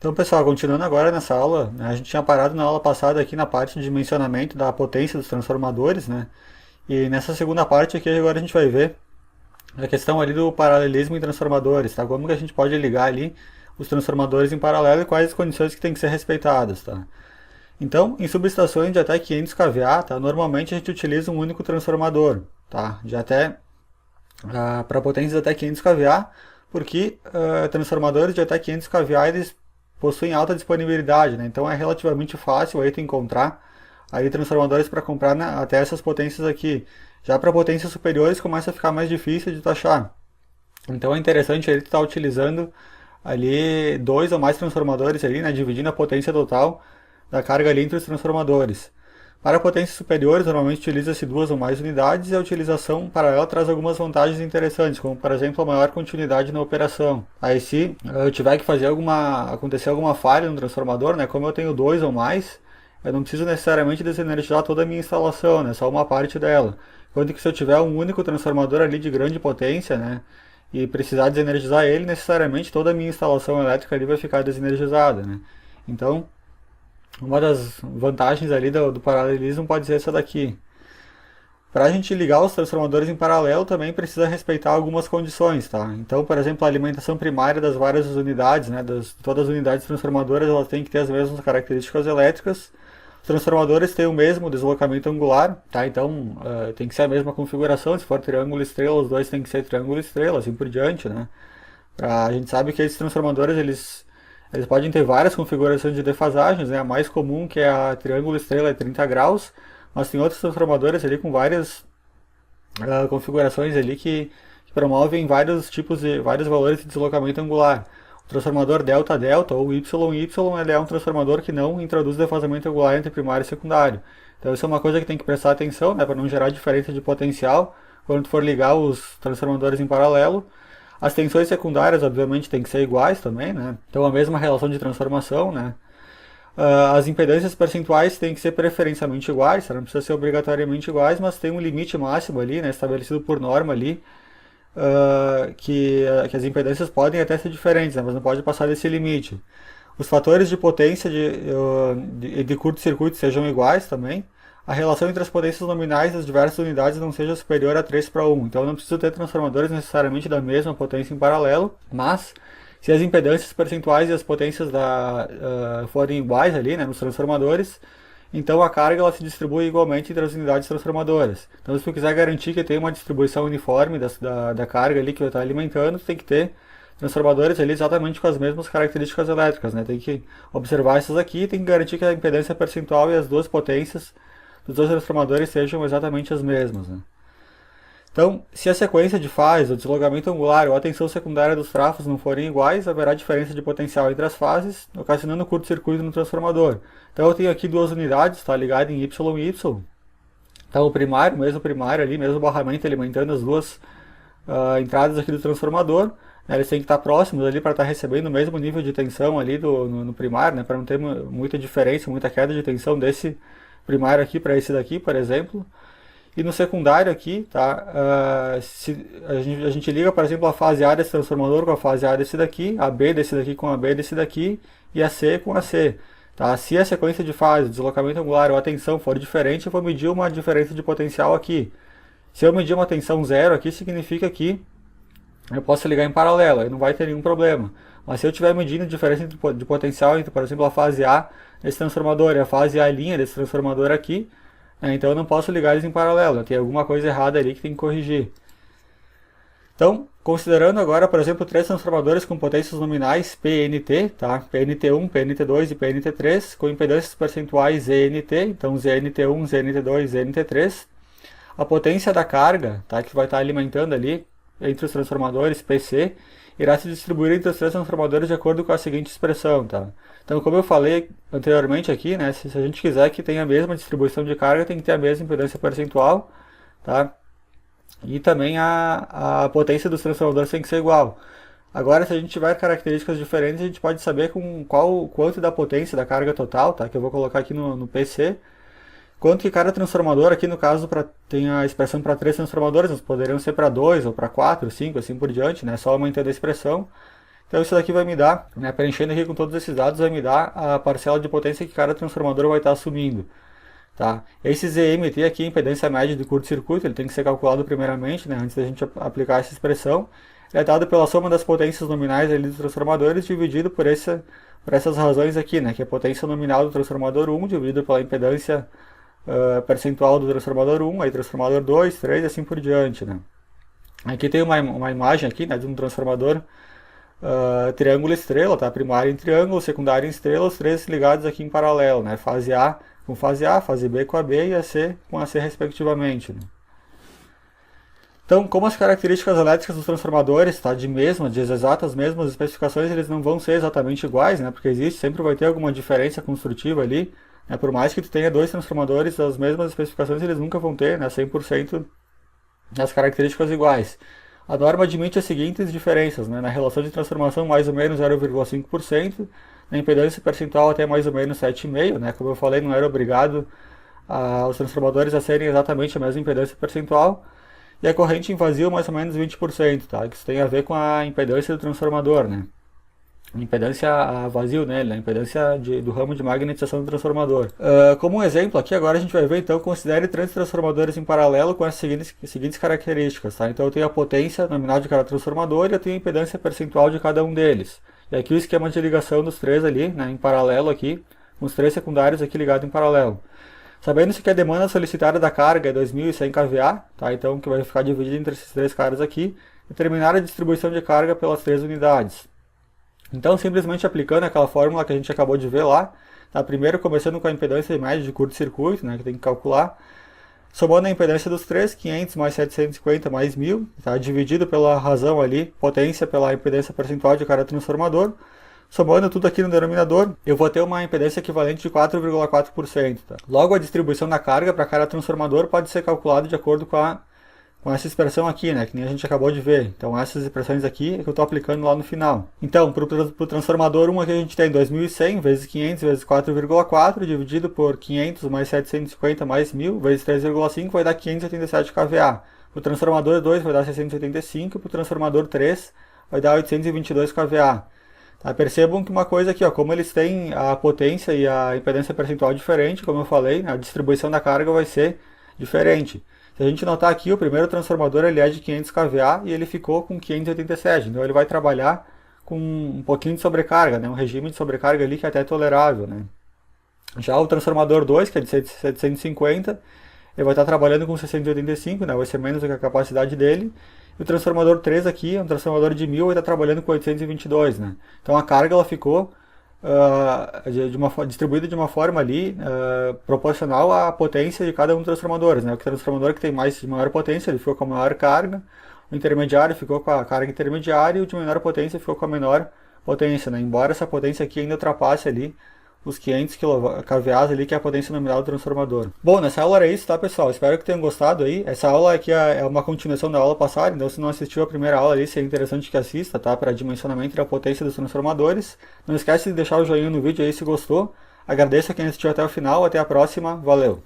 Então, pessoal, continuando agora nessa aula, né, a gente tinha parado na aula passada aqui na parte de dimensionamento da potência dos transformadores, né? E nessa segunda parte aqui agora a gente vai ver a questão ali do paralelismo em transformadores, tá? Como que a gente pode ligar ali os transformadores em paralelo e quais as condições que têm que ser respeitadas, tá? Então, em subestações de até 500 kVA, tá? Normalmente a gente utiliza um único transformador, tá? De até para potências até 500 kVA, porque transformadores de até 500 kVA eles possuem alta disponibilidade, né? Então é relativamente fácil aí tu encontrar aí transformadores para comprar até essas potências aqui. Já para potências superiores começa a ficar mais difícil de tu achar. Então é interessante ele estar utilizando ali dois ou mais transformadores ali, né, dividindo a potência total da carga ali entre os transformadores. Para potências superiores, normalmente utiliza-se duas ou mais unidades e a utilização paralela traz algumas vantagens interessantes, como por exemplo a maior continuidade na operação. Aí se eu tiver que fazer acontecer alguma falha no transformador, né, como eu tenho dois ou mais, eu não preciso necessariamente desenergizar toda a minha instalação, né, só uma parte dela. Enquanto que se eu tiver um único transformador ali de grande potência, né, e precisar desenergizar ele, necessariamente toda a minha instalação elétrica ali vai ficar desenergizada, né. Então, uma das vantagens ali do paralelismo pode ser essa daqui. Para a gente ligar os transformadores em paralelo também precisa respeitar algumas condições, tá? Então, por exemplo, a alimentação primária das várias unidades, né, todas as unidades transformadoras, elas têm que ter as mesmas características elétricas. Os transformadores têm o mesmo deslocamento angular, tá? Então, tem que ser a mesma configuração. Se for triângulo estrela, os dois têm que ser triângulo estrela, assim por diante, né? A gente sabe que esses transformadores eles podem ter várias configurações de defasagens, né? A mais comum, que é a triângulo estrela, é 30 graus, mas tem outros transformadores ali com várias configurações ali que promovem vários tipos de vários valores de deslocamento angular. O transformador delta delta ou y y ele é um transformador que não introduz defasamento angular entre primário e secundário. Então isso é uma coisa que tem que prestar atenção, né, para não gerar diferença de potencial quando tu for ligar os transformadores em paralelo. As tensões secundárias, obviamente, têm que ser iguais também, né? Então, a mesma relação de transformação, né? As impedâncias percentuais têm que ser preferencialmente iguais, não precisa ser obrigatoriamente iguais, mas tem um limite máximo ali, né, estabelecido por norma ali, que as impedâncias podem até ser diferentes, né, mas não pode passar desse limite. Os fatores de potência de curto-circuito sejam iguais também. A relação entre as potências nominais das diversas unidades não seja superior a 3 para 1. Então eu não preciso ter transformadores necessariamente da mesma potência em paralelo, mas se as impedâncias percentuais e as potências forem iguais ali, né, nos transformadores, então a carga ela se distribui igualmente entre as unidades transformadoras. Então se tu quiser garantir que tem uma distribuição uniforme da carga ali que vai estar alimentando, tu tem que ter transformadores ali exatamente com as mesmas características elétricas, né? Tem que observar essas aqui e tem que garantir que a impedância percentual e as duas potências dos dois transformadores sejam exatamente as mesmas, né? Então, se a sequência de fases, o deslocamento angular ou a tensão secundária dos trafos não forem iguais, haverá diferença de potencial entre as fases, ocasionando curto-circuito no transformador. Então eu tenho aqui duas unidades, está ligado em Y e Y. Então o primário, mesmo primário ali, mesmo barramento alimentando as duas entradas aqui do transformador. Né, eles têm que estar próximos ali para estar recebendo o mesmo nível de tensão ali no primário, né, para não ter muita diferença, muita queda de tensão desse primário aqui para esse daqui, por exemplo. E no secundário aqui, tá, se a gente liga, por exemplo, a fase A desse transformador com a fase A desse daqui, a B desse daqui com a B desse daqui e a C com a C. Tá? Se a sequência de fase, deslocamento angular ou a tensão for diferente, eu vou medir uma diferença de potencial aqui. Se eu medir uma tensão zero aqui, significa que eu posso ligar em paralelo, aí não vai ter nenhum problema. Mas se eu estiver medindo a diferença de potencial entre, por exemplo, a fase A desse transformador e a fase A' desse transformador aqui, então eu não posso ligar eles em paralelo, tem alguma coisa errada ali que tem que corrigir. Então, considerando agora, por exemplo, três transformadores com potências nominais PNT, tá? PNT1, PNT2 e PNT3, com impedâncias percentuais ZNT, então ZNT1, ZNT2, ZNT3, a potência da carga, tá, que vai estar alimentando ali entre os transformadores PC, irá se distribuir entre os três transformadores de acordo com a seguinte expressão, tá? Então, como eu falei anteriormente aqui, né, se a gente quiser que tenha a mesma distribuição de carga, tem que ter a mesma impedância percentual, tá? E também a potência dos transformadores tem que ser igual. Agora, se a gente tiver características diferentes, a gente pode saber com quanto da potência da carga total, tá? Que eu vou colocar aqui no PC, quanto que cada transformador, aqui no caso tem a expressão para três transformadores, mas poderiam ser para 2 ou para 4, 5, assim por diante, né? Só aumentando a expressão. Então isso daqui vai me dar, né, preenchendo aqui com todos esses dados, vai me dar a parcela de potência que cada transformador vai estar assumindo. Tá? Esse ZMT aqui, impedância média de curto-circuito, ele tem que ser calculado primeiramente, né, antes da gente aplicar essa expressão. Ele é dado pela soma das potências nominais ali dos transformadores dividido por essas razões aqui, né, que é a potência nominal do transformador 1 dividido pela impedância percentual do transformador 1, aí transformador 2, 3 e assim por diante. Né. Aqui tem uma imagem aqui, né, de um transformador triângulo estrela, tá? Primário em triângulo, secundário em estrela, os três ligados aqui em paralelo, né? Fase A com fase A, fase B com a B e a C com a C respectivamente. Né? Então, como as características elétricas dos transformadores, tá, de exatas mesmas especificações, eles não vão ser exatamente iguais, né? Porque sempre vai ter alguma diferença construtiva ali, né? Por mais que tu tenha dois transformadores das mesmas especificações, eles nunca vão ter, né, 100% das características iguais. A norma admite as seguintes diferenças, né? Na relação de transformação mais ou menos 0,5%, na impedância percentual até mais ou menos 7,5%, né? Como eu falei, não era obrigado os transformadores a serem exatamente a mesma impedância percentual, e a corrente em vazio mais ou menos 20%, tá? Isso tem a ver com a impedância do transformador, né? A impedância a vazio nele, a impedância do ramo de magnetização do transformador. Como um exemplo aqui, agora a gente vai ver, então, considere três transformadores em paralelo com as seguintes características, tá? Então eu tenho a potência nominal de cada transformador e eu tenho a impedância percentual de cada um deles. E aqui o esquema de ligação dos três ali, né, em paralelo aqui, com os três secundários aqui ligados em paralelo. Sabendo-se que a demanda solicitada da carga é 2.100 kVA, tá? Então que vai ficar dividido entre esses três caras aqui, determinar a distribuição de carga pelas três unidades. Então, simplesmente aplicando aquela fórmula que a gente acabou de ver lá, tá? Primeiro começando com a impedância média de curto-circuito, né, que tem que calcular, somando a impedância dos três, 500 mais 750 mais 1.000, tá? Dividido pela razão ali, potência pela impedância percentual de cada transformador, somando tudo aqui no denominador, eu vou ter uma impedância equivalente de 4,4%. Tá? Logo, a distribuição da carga para cada transformador pode ser calculada de acordo com essa expressão aqui, né, que nem a gente acabou de ver. Então essas expressões aqui é que eu estou aplicando lá no final. Então, para o transformador 1 aqui a gente tem 2.100 vezes 500 vezes 4,4 dividido por 500 mais 750 mais 1.000 vezes 3,5 vai dar 587 kVA. Para o transformador 2 vai dar 685, para o transformador 3 vai dar 822 kVA. Tá? Percebam que uma coisa aqui, ó, como eles têm a potência e a impedância percentual diferente, como eu falei, a distribuição da carga vai ser diferente. Se a gente notar aqui, o primeiro transformador ele é de 500 kVA e ele ficou com 587, então ele vai trabalhar com um pouquinho de sobrecarga, né? Um regime de sobrecarga ali que é até tolerável. Né? Já o transformador 2, que é de 750, ele vai estar trabalhando com 685, né? Vai ser menos do que a capacidade dele. E o transformador 3 aqui, um transformador de 1000, vai estar trabalhando com 822. Né? Então a carga ela ficou distribuída de uma forma ali proporcional à potência de cada um dos transformadores. Né? O transformador que tem de maior potência ele ficou com a maior carga, o intermediário ficou com a carga intermediária e o de menor potência ficou com a menor potência. Né? Embora essa potência aqui ainda ultrapasse ali os 500 kVA ali, que é a potência nominal do transformador. Bom, nessa aula era isso, tá, pessoal? Espero que tenham gostado aí. Essa aula aqui é uma continuação da aula passada, então se não assistiu a primeira aula ali, seria interessante que assista, tá? Para dimensionamento da potência dos transformadores. Não esquece de deixar o joinha no vídeo aí se gostou. Agradeço a quem assistiu até o final. Até a próxima. Valeu!